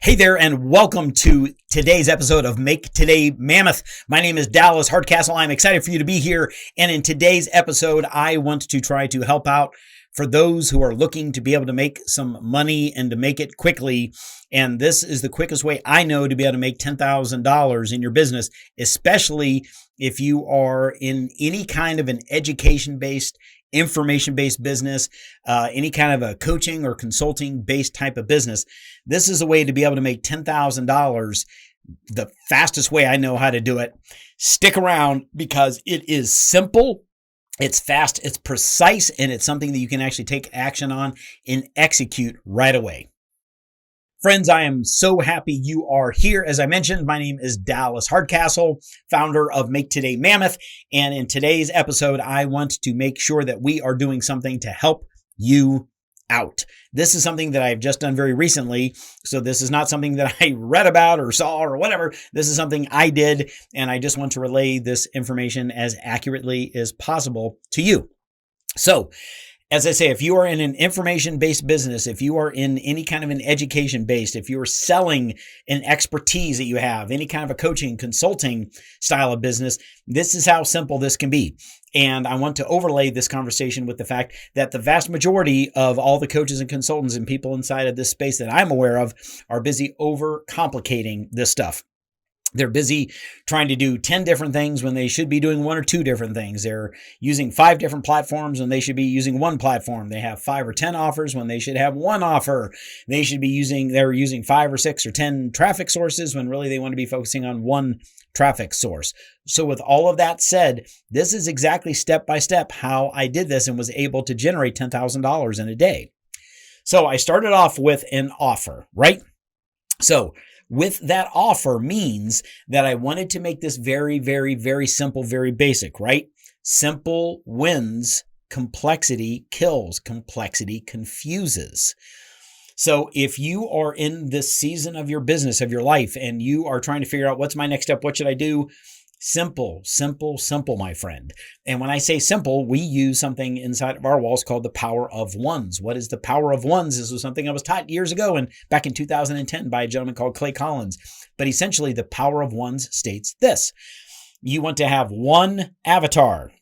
Hey there, and welcome to today's episode of Make Today Mammoth. My name is Dallas Hardcastle. I'm excited for you to be here. And in today's episode, I want to try to help out for those who are looking to be able to make some money and to make it quickly. And this is the quickest way I know to be able to make $10,000 in your business, especially if you are in any kind of an education-based, information-based business, any kind of a coaching or consulting-based type of business. This is a way to be able to make $10,000 the fastest way I know how to do it. Stick around because it is simple, it's fast, it's precise, and it's something that you can actually take action on and execute right away. Friends, I am so happy you are here. As I mentioned, my name is Dallas Hardcastle, founder of Make Today Mammoth. And in today's episode, I want to make sure that we are doing something to help you out. This is something that I've just done very recently. So this is not something that I read about or saw or whatever. This is something I did. And I just want to relay this information as accurately as possible to you. So, as I say, if you are in an information-based business, if you are in any kind of an education-based, if you are selling an expertise that you have, any kind of a coaching, consulting style of business, this is how simple this can be. And I want to overlay this conversation with the fact that the vast majority of all the coaches and consultants and people inside of this space that I'm aware of are busy overcomplicating this stuff. They're busy trying to do 10 different things when they should be doing one or two different things. They're using 5 different platforms when they should be using one platform. They have 5 or 10 offers when they should have one offer. They're using 5 or 6 or 10 traffic sources when really they want to be focusing on one traffic source. So with all of that said, this is exactly step by step how I did this and was able to generate $10,000 in a day. So I started off with an offer, right? So with that offer means that I wanted to make this very, very, very simple, very basic, right? Simple wins, complexity kills, complexity confuses. So if you are in this season of your business, of your life, and you are trying to figure out what's my next step, what should I do? Simple, simple, simple, my friend. And when I say simple, we use something inside of our walls called the power of ones. What is the power of ones? This was something I was taught years ago and back in 2010 by a gentleman called Clay Collins. But essentially, the power of ones states this. You want to have one avatar,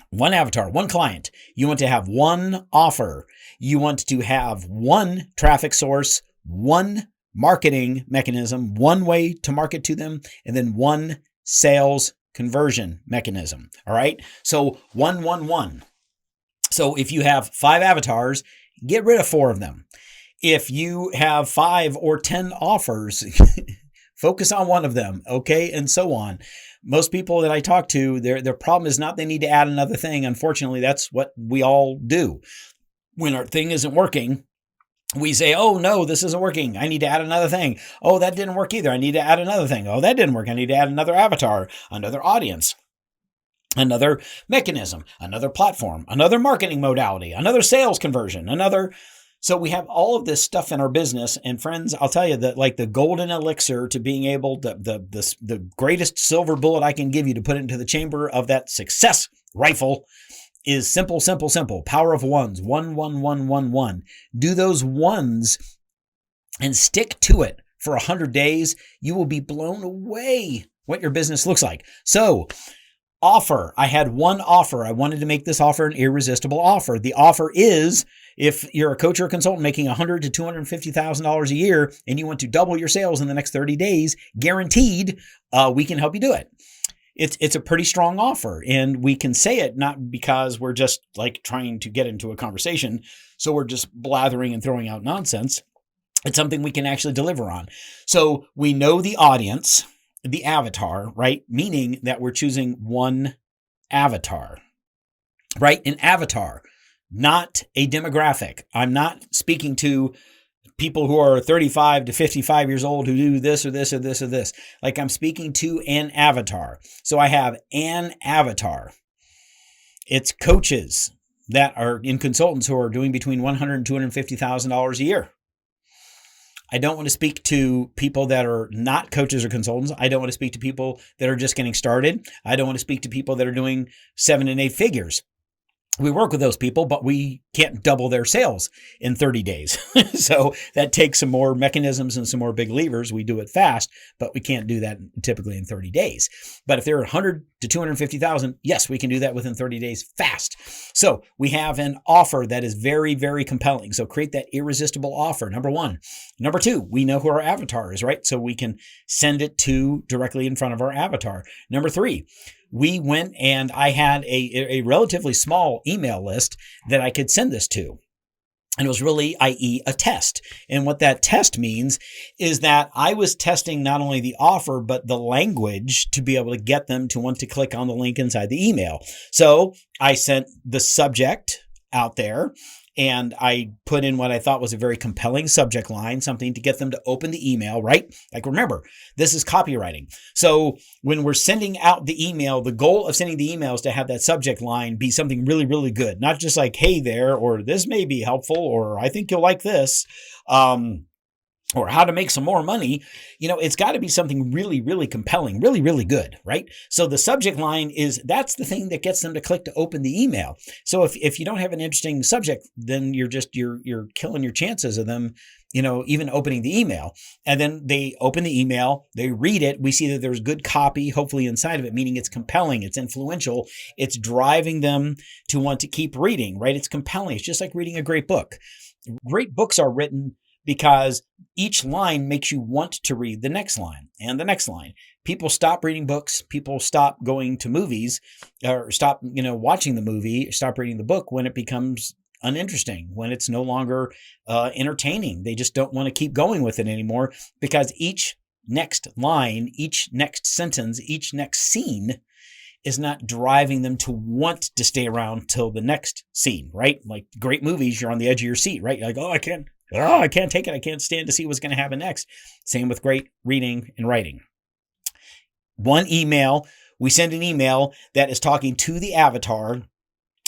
one client. You want to have one offer. You want to have one traffic source, one marketing mechanism, one way to market to them, and then one sales conversion mechanism. All right. So 1. So if you have 5 avatars, get rid of 4 of them. If you have 5 or 10 offers, focus on one of them. Okay. And so on. Most people that I talk to, their problem is not they need to add another thing. Unfortunately, that's what we all do. When our thing isn't working, we say, oh, no, this isn't working. I need to add another thing. Oh, that didn't work either. I need to add another thing. Oh, that didn't work. I need to add another avatar, another audience, another mechanism, another platform, another marketing modality, another sales conversion, another. So we have all of this stuff in our business. And friends, I'll tell you that like the golden elixir to being able to, the greatest silver bullet I can give you to put into the chamber of that success rifle is simple, simple, simple. Power of ones. 1. Do those ones and stick to it for 100 days. You will be blown away what your business looks like. So offer. I had one offer. I wanted to make this offer an irresistible offer. The offer is if you're a coach or a consultant making $100,000 to $250,000 a year and you want to double your sales in the next 30 days, guaranteed, we can help you do it. It's a pretty strong offer, and we can say it not because we're just like trying to get into a conversation. So we're just blathering and throwing out nonsense. It's something we can actually deliver on. So we know the audience, the avatar, right? Meaning that we're choosing one avatar, right? An avatar, not a demographic. I'm not speaking to people who are 35 to 55 years old who do this or this or this or this. Like I'm speaking to an avatar. So I have an avatar. It's coaches that are in consultants who are doing between $100,000 and $250,000 a year. I don't want to speak to people that are not coaches or consultants. I don't want to speak to people that are just getting started. I don't want to speak to people that are doing 7 and 8 figures. we work with those people, but we can't double their sales in 30 days. So that takes some more mechanisms and some more big levers. We do it fast, but we can't do that typically in 30 days. But if they're 100 to 250,000, yes, we can do that within 30 days fast. So we have an offer that is very, very compelling. So create that irresistible offer. Number one. Number two, we know who our avatar is, right? So we can send it to directly in front of our avatar. Number three, we went and I had a relatively small email list that I could send this to. And it was really, i.e., a test. And what that test means is that I was testing not only the offer, but the language to be able to get them to want to click on the link inside the email. So I sent the subject out there, and I put in what I thought was a very compelling subject line, something to get them to open the email, right? Like, remember, this is copywriting. So when we're sending out the email, the goal of sending the email is to have that subject line be something really, really good. Not just like, hey there, or this may be helpful, or I think you'll like this. Or how to make some more money. It's got to be something really, really compelling, really, really good, right? So the subject line that's the thing that gets them to click to open the email. So if you don't have an interesting subject, then you're killing your chances of them, even opening the email. And then they open the email, they read it. We see that there's good copy, hopefully inside of it, meaning it's compelling, it's influential, it's driving them to want to keep reading, right? It's compelling. It's just like reading a great book. Great books are written because each line makes you want to read the next line and the next line. People stop reading books. People stop going to movies, or stop, watching the movie, stop reading the book when it becomes uninteresting, when it's no longer entertaining. They just don't want to keep going with it anymore, because each next line, each next sentence, each next scene is not driving them to want to stay around till the next scene, right? Like great movies, you're on the edge of your seat, right? You're like, I can't take it. I can't stand to see what's going to happen next. Same with great reading and writing. One email, we send an email that is talking to the avatar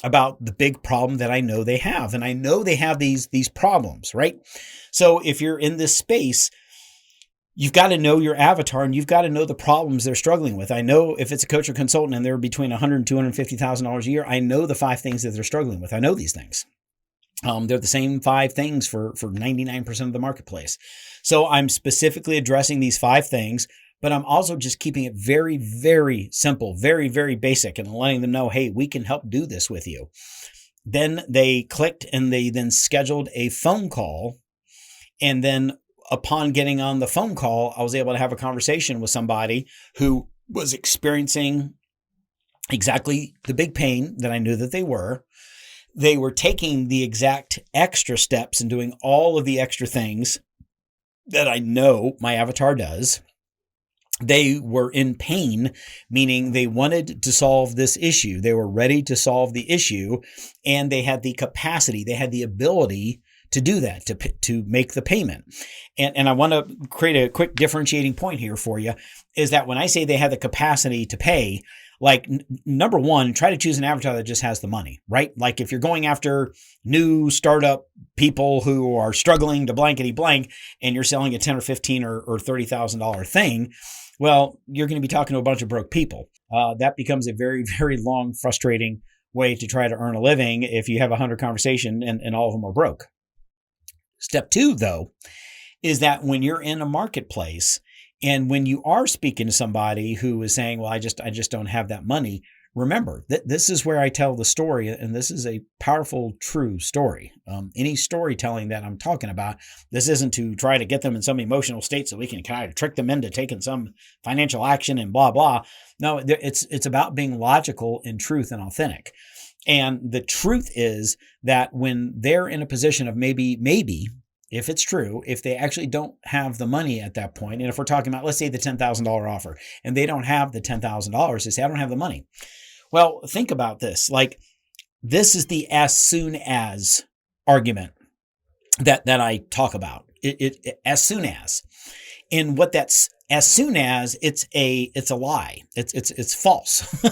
about the big problem that I know they have. And I know they have these problems, right? So if you're in this space, you've got to know your avatar, and you've got to know the problems they're struggling with. I know if it's a coach or consultant and they're between $100,000 and $250,000 a year, I know the 5 things that they're struggling with. I know these things. They're the same 5 things for 99% of the marketplace. So I'm specifically addressing these 5 things, but I'm also just keeping it very, very simple, very, very basic, and letting them know, hey, we can help do this with you. Then they clicked and they then scheduled a phone call. And then upon getting on the phone call, I was able to have a conversation with somebody who was experiencing exactly the big pain that I knew that they were. They were taking the exact extra steps and doing all of the extra things that I know my avatar does. They were in pain, meaning they wanted to solve this issue. They were ready to solve the issue, and they had the capacity, they had the ability to do that, to make the payment. And I want to create a quick differentiating point here for you, is that when I say they have the capacity to pay, like number one, try to choose an avatar that just has the money, right? Like if you're going after new startup people who are struggling to blankety blank, and you're selling a $10 or $15 or $30,000 thing, well, you're going to be talking to a bunch of broke people. That becomes a very, very long, frustrating way to try to earn a living if you have 100 conversations and all of them are broke. Step 2, though, is that when you're in a marketplace and when you are speaking to somebody who is saying, well, I just don't have that money, remember that this is where I tell the story, and this is a powerful, true story. Any storytelling that I'm talking about, this isn't to try to get them in some emotional state so we can kind of trick them into taking some financial action and blah, blah. No, it's about being logical and truth and authentic. And the truth is that when they're in a position of maybe, if it's true, if they actually don't have the money at that point, and if we're talking about, let's say the $10,000 offer, and they don't have the $10,000, they say, I don't have the money. Well, think about this. Like, this is the as soon as argument that I talk about. It as soon as. And what that's as soon as, it's a lie. It's false.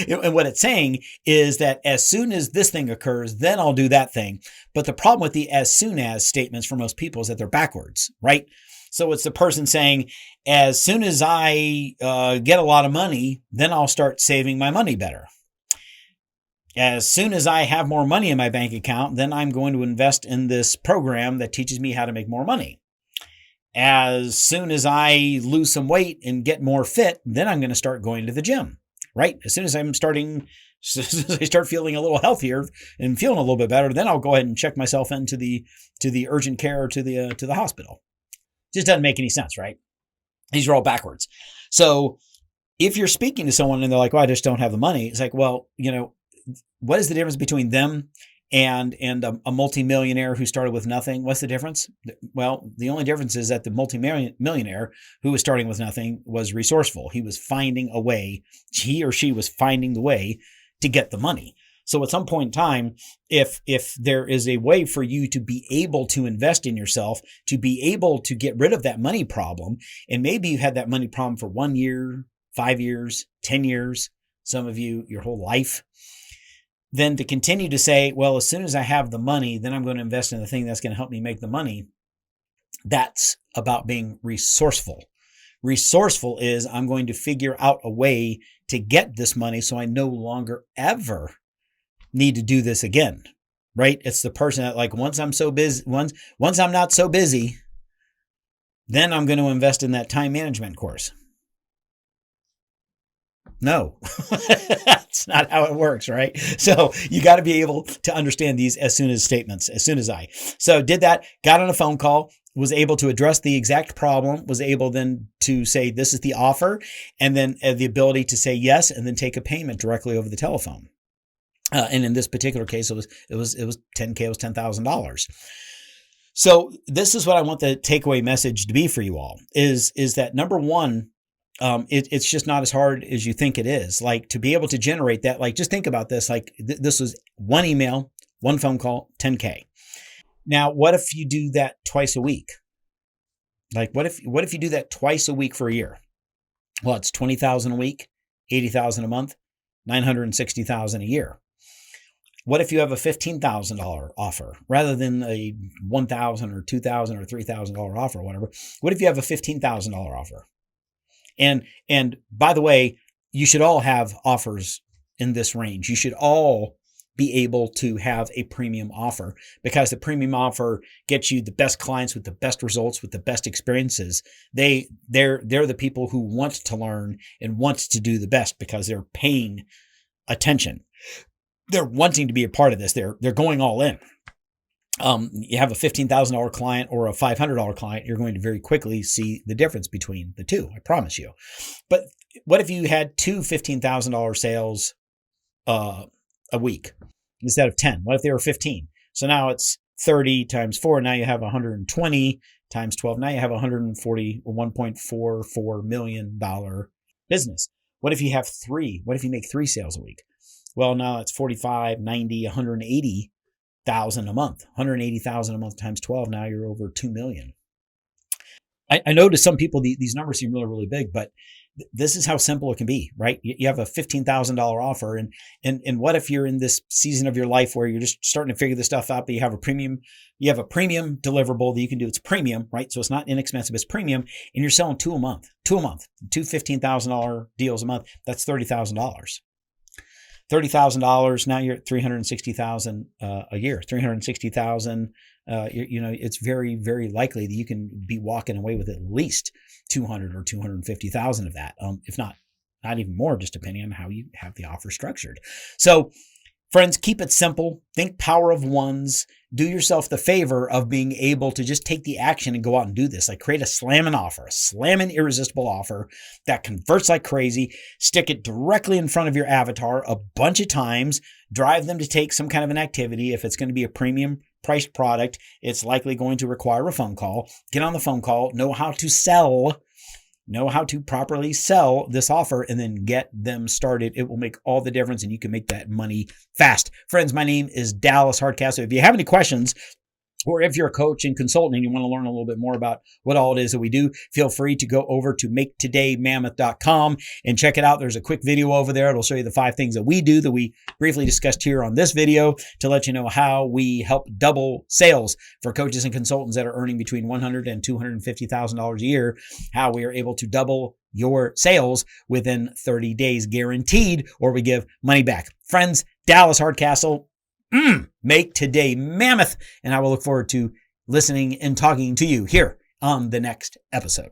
And what it's saying is that as soon as this thing occurs, then I'll do that thing. But the problem with the as soon as statements for most people is that they're backwards, right? So it's the person saying, as soon as I get a lot of money, then I'll start saving my money better. As soon as I have more money in my bank account, then I'm going to invest in this program that teaches me how to make more money. As soon as I lose some weight and get more fit, then I'm going to start going to the gym, right? As soon as I start feeling a little healthier and feeling a little bit better, then I'll go ahead and check myself into the urgent care or to the hospital. Just doesn't make any sense, right? These are all backwards. So if you're speaking to someone and they're like, well, I just don't have the money. It's like, well, what is the difference between them and a multimillionaire who started with nothing? What's the difference? Well, the only difference is that the multimillionaire who was starting with nothing was resourceful. He was finding a way, he or she was finding the way to get the money. So at some point in time, if there is a way for you to be able to invest in yourself, to be able to get rid of that money problem, and maybe you had that money problem for 1 year, 5 years, 10 years, some of you, your whole life, then to continue to say, well, as soon as I have the money, then I'm going to invest in the thing that's going to help me make the money. That's about being resourceful. Resourceful is I'm going to figure out a way to get this money so I no longer ever need to do this again, right? It's the person that like, once I'm so busy, once I'm not so busy, then I'm going to invest in that time management course. No, that's not how it works, right? So you got to be able to understand these as soon as I. So did that, got on a phone call, was able to address the exact problem, was able then to say, this is the offer, and then the ability to say yes, and then take a payment directly over the telephone. And in this particular case, it was $10K, it was $10,000. So this is what I want the takeaway message to be for you all is that number one, it's just not as hard as you think it is. Like to be able to generate that, like just think about this, like this was one email, one phone call, 10K. Now, what if you do that twice a week? Like what if you do that twice a week for a year? Well, it's 20,000 a week, 80,000 a month, 960,000 a year. What if you have a $15,000 offer rather than a $1,000 or $2,000 or $3,000 offer or whatever? What if you have a $15,000 offer? And by the way, you should all have offers in this range. You should all be able to have a premium offer because the premium offer gets you the best clients with the best results, with the best experiences. They're the people who want to learn and want to do the best because they're paying attention. They're wanting to be a part of this. They're going all in. You have a $15,000 client or a $500 client, you're going to very quickly see the difference between the two. I promise you. But what if you had two $15,000 sales a week instead of 10? What if they were 15? So now it's 30 times 4. Now you have 120 times 12. Now you have $1.44 million business. What if you have three? What if you make 3 sales a week? Well, now it's 45, 90, 180,000 a month. 180,000 a month times 12. Now you're over 2 million. I know to some people these numbers seem really, really big, but this is how simple it can be, right? You have a $15,000 offer, and what if you're in this season of your life where you're just starting to figure this stuff out, but you have a premium deliverable that you can do. It's premium, right? So it's not inexpensive, it's premium, and you're selling two a month, two $15,000 deals a month. That's $30,000. $30,000. Now you're at $360,000 a year. $360,000. It's very, very likely that you can be walking away with at least $200,000 or $250,000 of that, if not even more, just depending on how you have the offer structured. So, friends, keep it simple. Think power of ones. Do yourself the favor of being able to just take the action and go out and do this. Like create a slamming offer, a slamming irresistible offer that converts like crazy. Stick it directly in front of your avatar a bunch of times. Drive them to take some kind of an activity. If it's going to be a premium priced product, it's likely going to require a phone call. Get on the phone call, know how to properly sell this offer, and then get them started. It will make all the difference, and you can make that money fast. Friends, my name is Dallas Hardcastle. If you have any questions Or if you're a coach and consultant and you want to learn a little bit more about what all it is that we do, feel free to go over to maketodaymammoth.com and check it out. There's a quick video over there. It'll show you the 5 things that we do that we briefly discussed here on this video to let you know how we help double sales for coaches and consultants that are earning between $100,000 and $250,000 a year, how we are able to double your sales within 30 days guaranteed, or we give money back. Friends, Dallas Hardcastle, make today mammoth. And I will look forward to listening and talking to you here on the next episode.